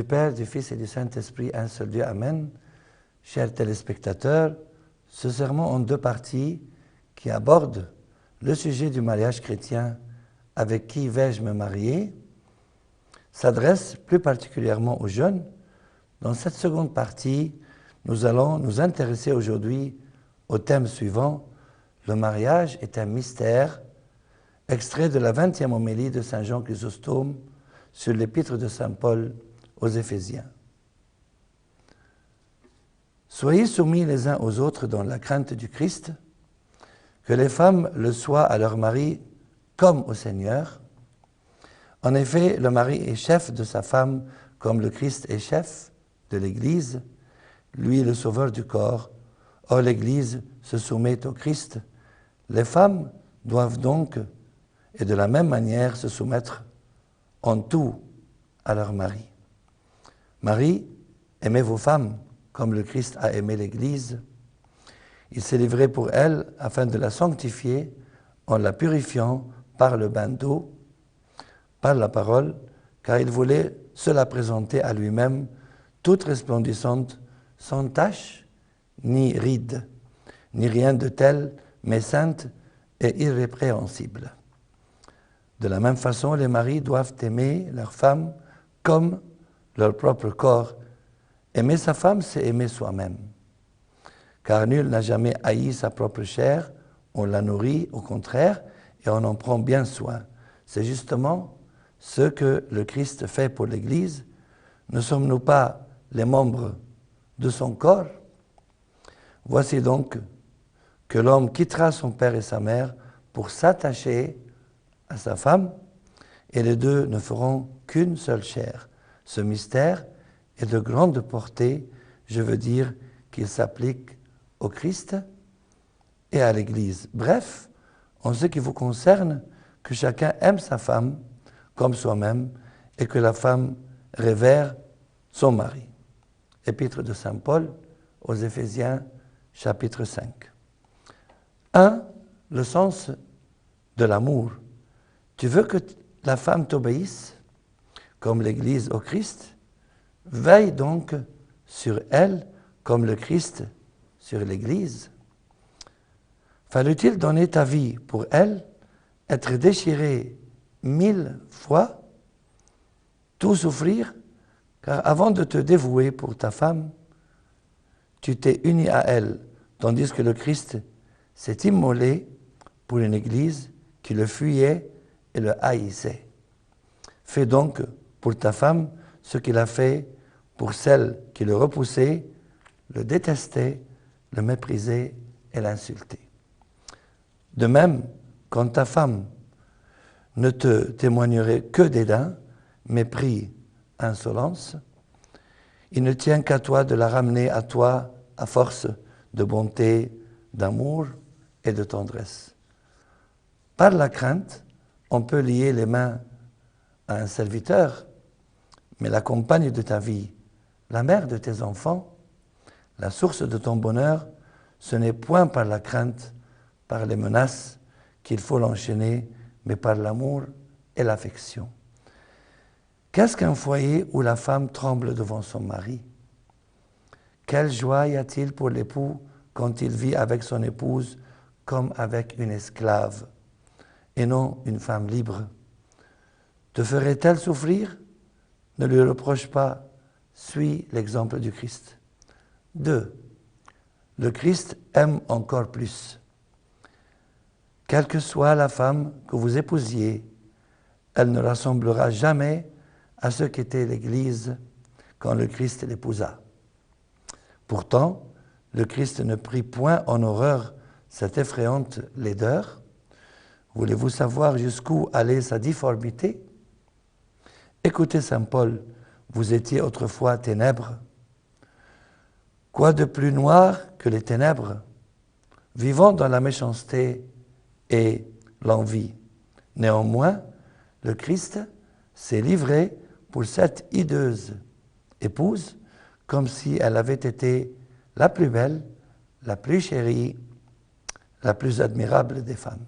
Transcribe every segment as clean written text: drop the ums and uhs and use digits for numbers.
du Père, du Fils et du Saint-Esprit, un seul Dieu. Amen. Chers téléspectateurs, ce sermon en deux parties qui aborde le sujet du mariage chrétien. Avec qui vais-je me marier s'adresse plus particulièrement aux jeunes. Dans cette seconde partie, nous allons nous intéresser aujourd'hui au thème suivant. Le mariage est un mystère, extrait de la 20e homélie de Saint Jean Chrysostome sur l'épître de Saint Paul aux Éphésiens. Soyez soumis les uns aux autres dans la crainte du Christ, que les femmes le soient à leur mari comme au Seigneur. En effet, le mari est chef de sa femme comme le Christ est chef de l'Église, lui le sauveur du corps. Or l'Église se soumet au Christ. Les femmes doivent donc, et de la même manière, se soumettre en tout à leur mari. Marie, aimez vos femmes comme le Christ a aimé l'Église. Il s'est livré pour elle afin de la sanctifier en la purifiant par le bain d'eau, par la parole, car il voulait se la présenter à lui-même, toute resplendissante, sans tache, ni ride, ni rien de tel, mais sainte et irrépréhensible. De la même façon, les maris doivent aimer leur femme comme leur propre corps. Aimer sa femme, c'est aimer soi-même. Car nul n'a jamais haï sa propre chair, on la nourrit, au contraire, et on en prend bien soin. C'est justement ce que le Christ fait pour l'Église. Ne sommes-nous pas les membres de son corps? Voici donc que l'homme quittera son père et sa mère pour s'attacher à sa femme, et les deux ne feront qu'une seule chair. Ce mystère est de grande portée, je veux dire qu'il s'applique au Christ et à l'Église. Bref, en ce qui vous concerne, que chacun aime sa femme comme soi-même et que la femme révère son mari. Épître de Saint Paul aux Éphésiens, chapitre 5. 1. Le sens de l'amour. Tu veux que la femme t'obéisse, comme l'Église au Christ? Veille donc sur elle comme le Christ sur l'Église. Fallut-il donner ta vie pour elle, être déchiré 1000 fois, tout souffrir, car avant de te dévouer pour ta femme, tu t'es uni à elle, tandis que le Christ s'est immolé pour une Église qui le fuyait et le haïssait. Fais donc pour ta femme ce qu'il a fait pour celle qui le repoussait, le détestait, le méprisait et l'insultait. De même, quand ta femme ne te témoignerait que dédain, mépris, insolence, il ne tient qu'à toi de la ramener à toi à force de bonté, d'amour et de tendresse. Par la crainte, on peut lier les mains à un serviteur, mais la compagne de ta vie, la mère de tes enfants, la source de ton bonheur, ce n'est point par la crainte, par les menaces qu'il faut l'enchaîner, mais par l'amour et l'affection. Qu'est-ce qu'un foyer où la femme tremble devant son mari? Quelle joie y a-t-il pour l'époux quand il vit avec son épouse comme avec une esclave et non une femme libre? Te ferait-elle souffrir? Ne lui reproche pas, suis l'exemple du Christ. 2. Le Christ aime encore plus. Quelle que soit la femme que vous épousiez, elle ne ressemblera jamais à ce qu'était l'Église quand le Christ l'épousa. Pourtant, le Christ ne prit point en horreur cette effrayante laideur. Voulez-vous savoir jusqu'où allait sa difformité? Écoutez Saint Paul, vous étiez autrefois ténèbres. Quoi de plus noir que les ténèbres, vivant dans la méchanceté et l'envie. Néanmoins, le Christ s'est livré pour cette hideuse épouse, comme si elle avait été la plus belle, la plus chérie, la plus admirable des femmes.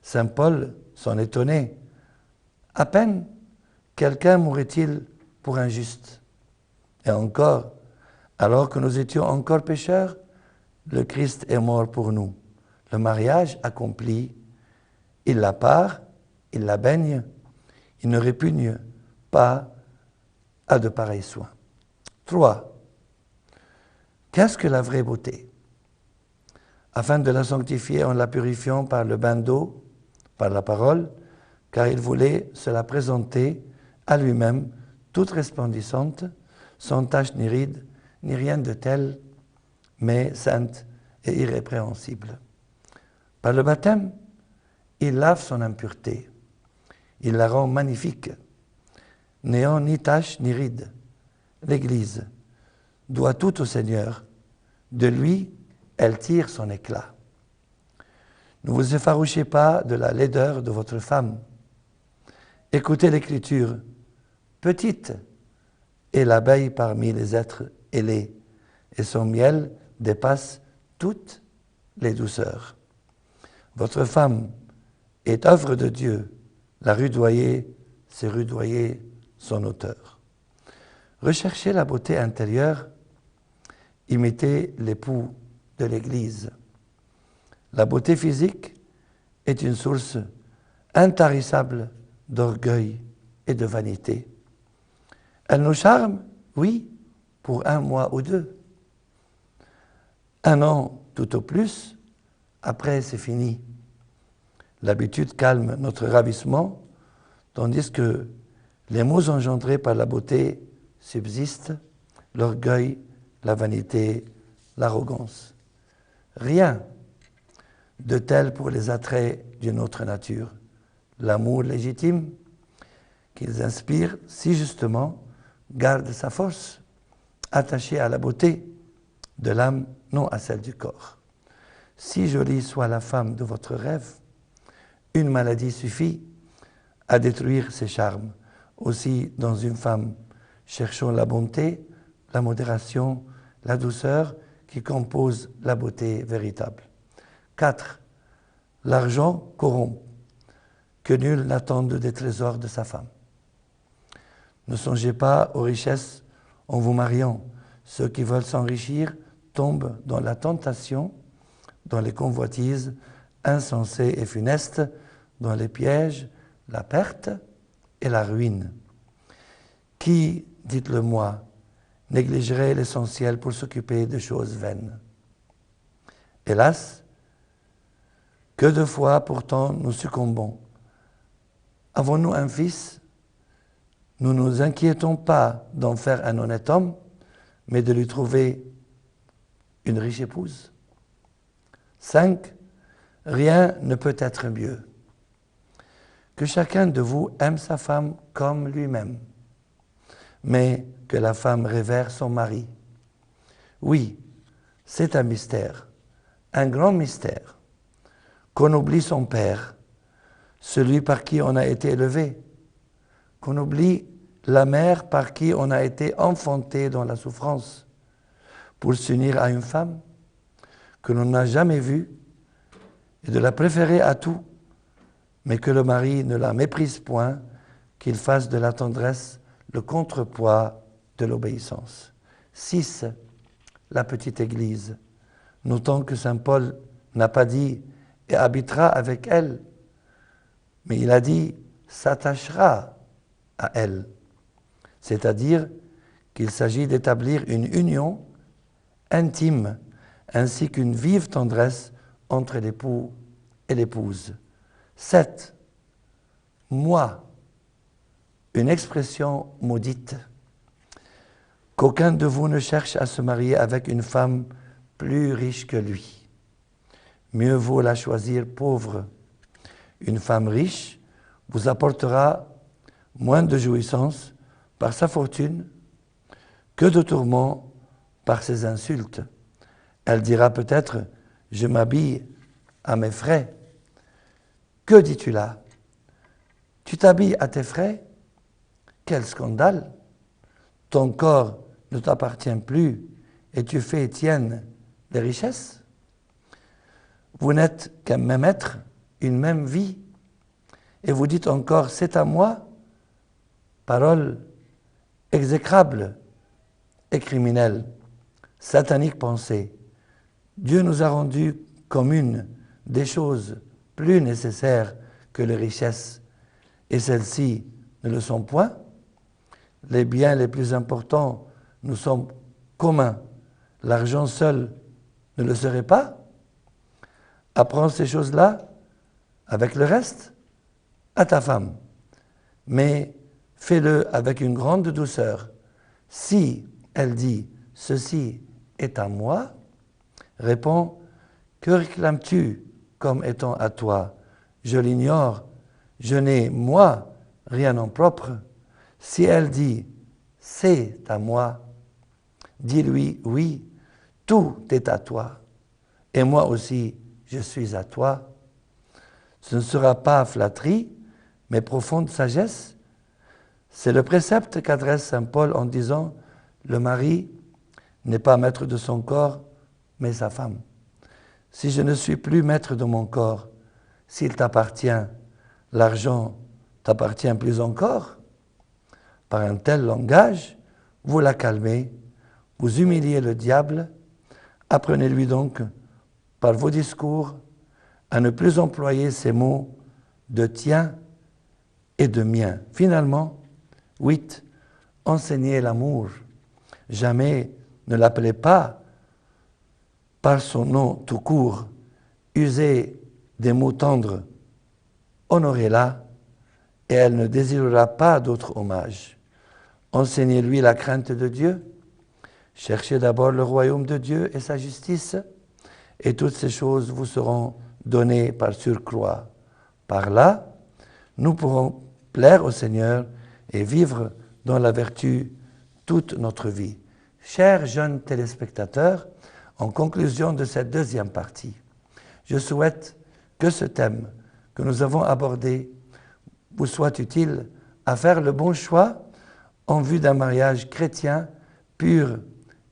Saint Paul s'en étonnait. À peine quelqu'un mourrait-il pour un juste. Et encore, alors que nous étions encore pécheurs, le Christ est mort pour nous. Le mariage accompli, il la part, il la baigne, il ne répugne pas à de pareils soins. 3. Qu'est-ce que la vraie beauté? Afin de la sanctifier en la purifiant par le bain d'eau, par la parole, car il voulait se la présenter à lui-même, toute resplendissante, sans tache ni ride, ni rien de tel, mais sainte et irrépréhensible. Par le baptême, il lave son impureté, il la rend magnifique, n'ayant ni tache ni ride. L'Église doit tout au Seigneur, de lui, elle tire son éclat. Ne vous effarouchez pas de la laideur de votre femme. Écoutez l'Écriture, petite est l'abeille parmi les êtres ailés, et son miel dépasse toutes les douceurs. Votre femme est œuvre de Dieu, la rudoyer, c'est rudoyer son auteur. Recherchez la beauté intérieure, imitez l'époux de l'Église. La beauté physique est une source intarissable d'orgueil et de vanité. Elle nous charme, oui, pour 1 mois ou 2. 1 an tout au plus, après c'est fini. L'habitude calme notre ravissement, tandis que les maux engendrés par la beauté subsistent, l'orgueil, la vanité, l'arrogance. Rien de tel pour les attraits d'une autre nature. L'amour légitime qu'ils inspirent si justement garde sa force, attachée à la beauté de l'âme, non à celle du corps. Si jolie soit la femme de votre rêve, une maladie suffit à détruire ses charmes. Aussi, dans une femme, cherchons la bonté, la modération, la douceur qui composent la beauté véritable. 4. L'argent corrompt, que nul n'attende des trésors de sa femme. Ne songez pas aux richesses en vous mariant. Ceux qui veulent s'enrichir tombent dans la tentation, dans les convoitises insensées et funestes, dans les pièges, la perte et la ruine. Qui, dites-le moi, négligerait l'essentiel pour s'occuper de choses vaines? Hélas, que de fois pourtant nous succombons. Avons-nous un fils? Nous ne nous inquiétons pas d'en faire un honnête homme, mais de lui trouver une riche épouse. 5. Rien ne peut être mieux. Que chacun de vous aime sa femme comme lui-même, mais que la femme révère son mari. Oui, c'est un mystère, un grand mystère, qu'on oublie son père, celui par qui on a été élevé, qu'on oublie la mère par qui on a été enfanté dans la souffrance, pour s'unir à une femme que l'on n'a jamais vue et de la préférer à tout, mais que le mari ne la méprise point, qu'il fasse de la tendresse le contrepoids de l'obéissance. 6. La petite Église. Notons que saint Paul n'a pas dit « et habitera avec elle », mais il a dit « s'attachera à elle », c'est-à-dire qu'il s'agit d'établir une union intime ainsi qu'une vive tendresse entre l'époux et l'épouse. 7. Moi, une expression maudite. Qu'aucun de vous ne cherche à se marier avec une femme plus riche que lui. Mieux vaut la choisir pauvre. Une femme riche vous apportera moins de jouissance par sa fortune que de tourments par ses insultes. Elle dira peut-être « je m'habille à mes frais ». Que dis-tu là? Tu t'habilles à tes frais? Quel scandale! Ton corps ne t'appartient plus et tu fais tienne les richesses? Vous n'êtes qu'un même être, une même vie, et vous dites encore « c'est à moi ». Parole exécrable et criminelle, satanique pensée. Dieu nous a rendu communes des choses plus nécessaires que les richesses, et celles-ci ne le sont point. Les biens les plus importants nous sont communs. L'argent seul ne le serait pas. Apprends ces choses-là avec le reste à ta femme, mais fais-le avec une grande douceur. Si elle dit « ceci est à moi », réponds « que réclames-tu comme étant à toi? Je l'ignore, je n'ai, moi, rien en propre. » Si elle dit « c'est à moi », dis-lui « oui, tout est à toi, et moi aussi je suis à toi. » Ce ne sera pas flatterie, mais profonde sagesse. C'est le précepte qu'adresse saint Paul en disant « le mari n'est pas maître de son corps, mais sa femme. Si je ne suis plus maître de mon corps, s'il t'appartient, l'argent t'appartient plus encore. » Par un tel langage, vous la calmez, vous humiliez le diable, apprenez-lui donc, par vos discours, à ne plus employer ces mots de tien et de mien. Finalement, 8. Enseignez l'amour. Jamais ne l'appelez pas par son nom tout court. Usez des mots tendres. Honorez-la et elle ne désirera pas d'autre hommage. Enseignez-lui la crainte de Dieu. Cherchez d'abord le royaume de Dieu et sa justice, et toutes ces choses vous seront données par surcroît. Par là, nous pourrons plaire au Seigneur et vivre dans la vertu toute notre vie. Chers jeunes téléspectateurs, en conclusion de cette deuxième partie, je souhaite que ce thème que nous avons abordé vous soit utile à faire le bon choix en vue d'un mariage chrétien, pur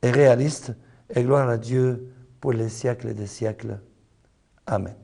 et réaliste, et gloire à Dieu pour les siècles des siècles. Amen.